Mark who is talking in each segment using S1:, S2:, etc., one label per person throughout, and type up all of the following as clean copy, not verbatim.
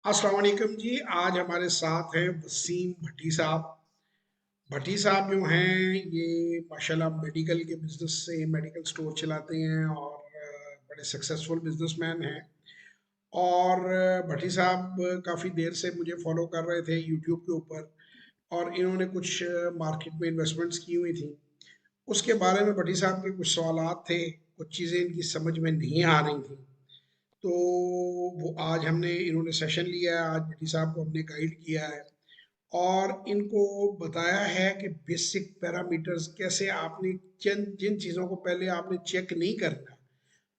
S1: अस्सलाम वालेकुम जी। आज हमारे साथ हैं वसीम भट्टी साहब। भट्टी साहब जो हैं ये माशाल्लाह मेडिकल के बिजनेस से मेडिकल स्टोर चलाते हैं और बड़े सक्सेसफुल बिजनेसमैन हैं। और भट्टी साहब काफ़ी देर से मुझे फॉलो कर रहे थे यूट्यूब के ऊपर, और इन्होंने कुछ मार्केट में इन्वेस्टमेंट्स की हुई थी। उसके बारे में भट्टी साहब के कुछ सवालात थे, कुछ चीज़ें इनकी समझ में नहीं आ रही थी। तो वो आज हमने इन्होंने सेशन लिया है, आज भट्टी साहब को हमने गाइड किया है और इनको बताया है कि बेसिक पैरामीटर्स कैसे आपने जिन जिन चीज़ों को पहले आपने चेक नहीं करना,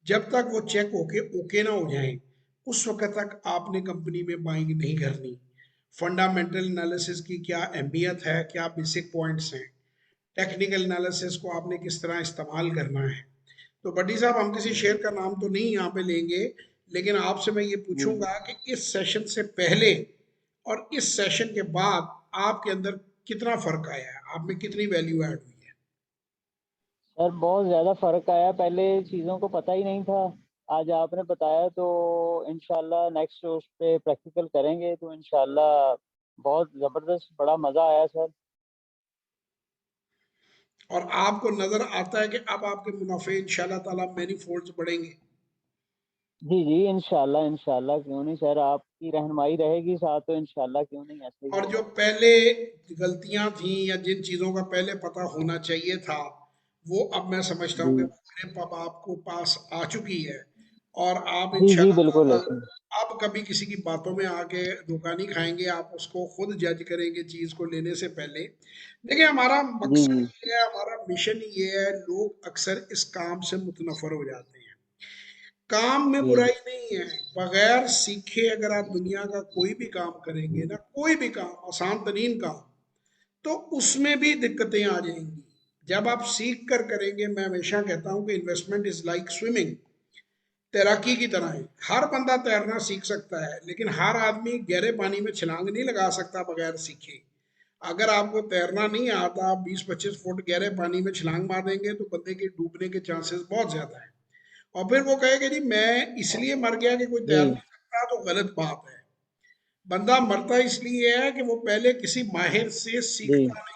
S1: जब तक वो चेक होके ओके ना हो जाए उस वक्त तक आपने कंपनी में बाइंग नहीं करनी। फंडामेंटल एनालिसिस की क्या अहमियत है, क्या बेसिक पॉइंट्स हैं, टेक्निकल एनालिसिस को आपने किस तरह इस्तेमाल करना है। तो बड्डी साहब, हम किसी शेर का नाम तो नहीं यहाँ पे लेंगे, लेकिन आपसे मैं ये
S2: जी जी
S1: पूछूंगा कि इस सेशन से पहले और इस सेशन के बाद आपके अंदर कितना फर्क आया है, आप में कितनी वैल्यू ऐड हुई है।
S2: सर, बहुत ज़्यादा फ़र्क आया। पहले चीज़ों को पता ही नहीं था। आज आपने बताया तो इंशाल्लाह नेक्स्ट उस पे प्रैक्टिकल करेंगे तो इंशाल्लाह बहुत ज़बरदस्त बड़ा मज़ा आया सर।
S1: और आपको नजर आता है कि अब आपके मुनाफे इंशाल्लाह ताला मैनी फोल्ड्स बढ़ेंगे।
S2: जी जी, इंशाल्लाह इंशाल्लाह, क्यों नहीं सर, आपकी रहनुमाई रहेगी साथ तो इंशाल्लाह क्यों नहीं, ऐसे ही
S1: और जो
S2: होगा।
S1: पहले गलतियां थी या जिन चीजों का पहले पता होना चाहिए था, वो अब मैं समझता हूँ कि
S2: जी
S1: मेरे पाप आपको पास आ चुकी है। और आप
S2: जी जी,
S1: इंशाल्लाह
S2: बिल्कुल
S1: ताला
S2: है सर।
S1: अब कभी किसी की बातों में आके धोखा नहीं खाएंगे, आप उसको खुद जज करेंगे चीज को लेने से पहले। देखिए, हमारा
S2: जी जी
S1: मकसद ये है, हमारा मिशन ये है। लोग अक्सर इस काम से मुतनफर हो जाते हैं। काम में
S2: जी
S1: बुराई नहीं है, बगैर सीखे अगर आप दुनिया का कोई भी काम करेंगे ना, कोई भी काम, आसान तरीन काम, तो उसमें भी दिक्कतें आ जाएंगी। जब आप सीख कर करेंगे, मैं हमेशा कहता हूं कि इन्वेस्टमेंट इज लाइक स्विमिंग, तैराकी की तरह है। हर बंदा तैरना सीख सकता है, लेकिन हर आदमी गहरे पानी में छलांग नहीं लगा सकता बगैर सीखे। अगर आपको तैरना नहीं आता, आप 20-25 फुट गहरे पानी में छलांग मार देंगे तो बंदे के डूबने के चांसेस बहुत ज्यादा है। और फिर वो कहे कि जी मैं इसलिए मर गया कि कोई तैर
S2: जी
S1: नहीं सकता, तो गलत बात है। बंदा मरता इसलिए है कि वो पहले किसी माहिर से
S2: जी
S1: सीखता नहीं।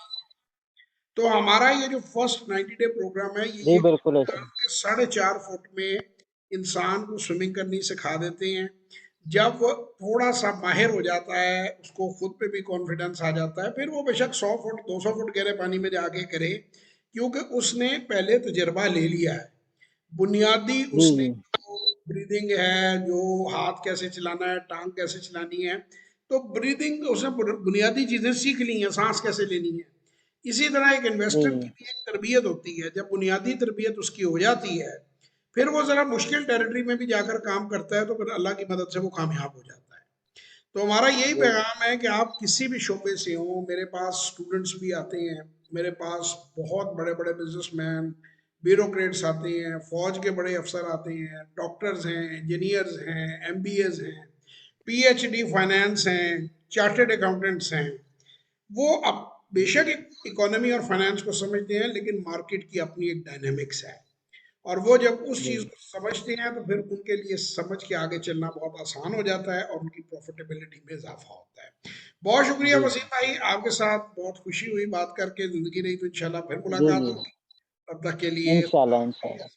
S1: तो हमारा ये जो फर्स्ट 90 डे प्रोग्राम है, ये
S2: जी,
S1: ये
S2: बिल्कुल है सर।
S1: 4.5 फुट में इंसान को स्विमिंग करनी सिखा देते हैं। जब वो थोड़ा सा माहिर हो जाता है, उसको खुद पे भी कॉन्फिडेंस आ जाता है, फिर वो बेशक 100 फुट 200 फुट गहरे पानी में जाके करे, क्योंकि उसने पहले तजर्बा ले लिया है। बुनियादी
S2: जी
S1: उसने
S2: जी
S1: जो ब्रीदिंग है, जो हाथ कैसे चलाना है, टांग कैसे चलानी है, तो ब्रीदिंग उसने बुनियादी चीजें सीख ली हैं, सांस कैसे लेनी है। इसी तरह एक
S2: जी
S1: इन्वेस्टर की भी एक तरबियत होती है। जब बुनियादी तरबियत उसकी हो जाती है, फिर वो जरा मुश्किल टेरिटरी में भी जाकर काम करता है, तो फिर अल्लाह की मदद से वो कामयाब हो जाता है। तो हमारा यही
S2: जी
S1: पैगाम है कि आप किसी भी शोबे से हो, मेरे पास स्टूडेंट्स भी आते हैं, मेरे पास बहुत बड़े बड़े बिजनेसमैन, ब्यूरोक्रेट्स आते हैं, फौज के बड़े अफसर आते हैं, डॉक्टर्स हैं, इंजीनियर्स हैं, एमबीएस हैं, पीएचडी फाइनेंस हैं, चार्टर्ड अकाउंटेंट्स हैं। वो अब बेशक इकोनॉमी और फाइनेंस को समझते हैं, लेकिन मार्केट की अपनी एक डायनेमिक्स है। और वो जब उस
S2: जी
S1: चीज को समझते हैं, तो फिर उनके लिए समझ के आगे चलना बहुत आसान हो जाता है और उनकी प्रॉफिटेबिलिटी में इजाफा होता है। बहुत शुक्रिया
S2: जी
S1: वसीम भाई, आपके साथ बहुत खुशी हुई बात करके। जिंदगी रही तो इंशाल्लाह फिर
S2: जी
S1: मुलाकात
S2: जी,
S1: होगी। तब तक के लिए
S2: इंशाल्लाह इंशाल्लाह।